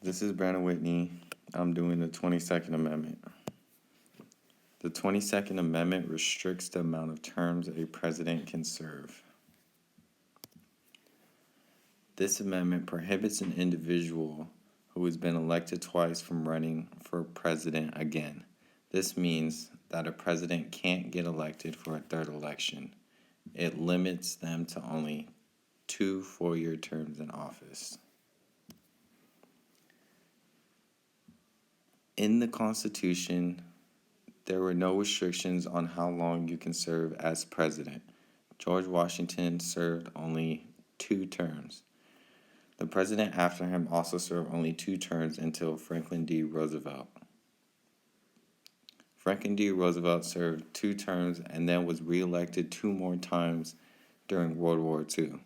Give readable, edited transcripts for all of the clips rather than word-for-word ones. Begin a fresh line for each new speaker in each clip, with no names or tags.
This is Brandon Whitney. I'm doing the 22nd Amendment. The 22nd Amendment restricts the amount of terms a president can serve. This amendment prohibits an individual who has been elected twice from running for president again. This means that a president can't get elected for a third election. It limits them to only 2 four-year terms in office. In the Constitution, there were no restrictions on how long you can serve as president. George Washington served only 2 terms. The president after him also served only 2 terms until Franklin D. Roosevelt. Franklin D. Roosevelt served 2 terms and then was reelected 2 more times during World War II.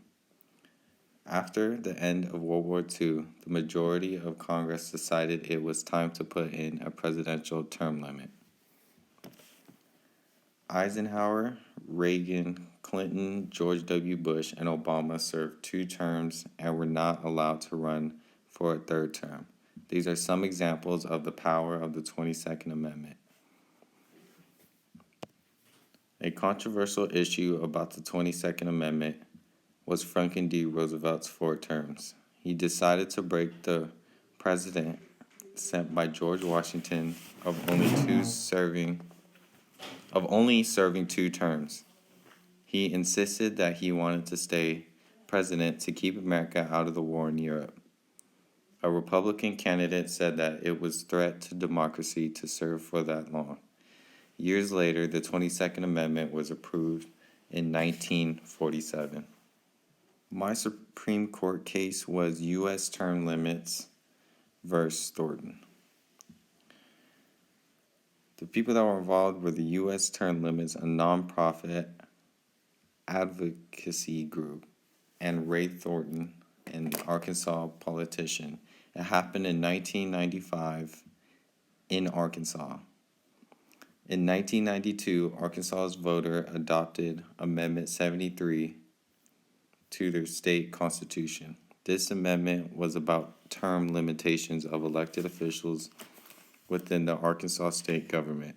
After the end of World War II, the majority of Congress decided it was time to put in a presidential term limit. Eisenhower, Reagan, Clinton, George W. Bush, and Obama served 2 terms and were not allowed to run for a 3rd term. These are some examples of the power of the 22nd Amendment. A controversial issue about the 22nd Amendment was Franklin D. Roosevelt's 4 terms. He decided to break the precedent set by George Washington of only serving 2 terms. He insisted that he wanted to stay president to keep America out of the war in Europe. A Republican candidate said that it was a threat to democracy to serve for that long. Years later, the 22nd Amendment was approved in 1947. My Supreme Court case was U.S. Term Limits versus Thornton. The people that were involved were the U.S. Term Limits, a nonprofit advocacy group, and Ray Thornton, an Arkansas politician. It happened in 1995 in Arkansas. In 1992, Arkansas's voter adopted Amendment 73 to their state constitution. This amendment was about term limitations of elected officials within the Arkansas state government.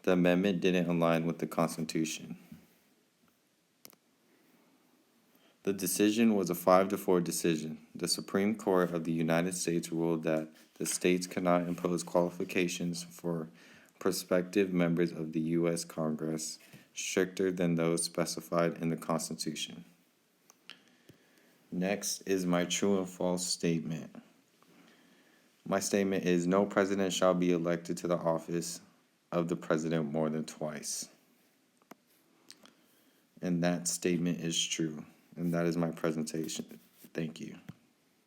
The amendment didn't align with the Constitution. The decision was a 5-4 decision. The Supreme Court of the United States ruled that the states could not impose qualifications for prospective members of the U.S. Congress stricter than those specified in the Constitution. Next is my true and false statement. My statement is no president shall be elected to the office of the president more than twice. And that statement is true. And that is my presentation. Thank you.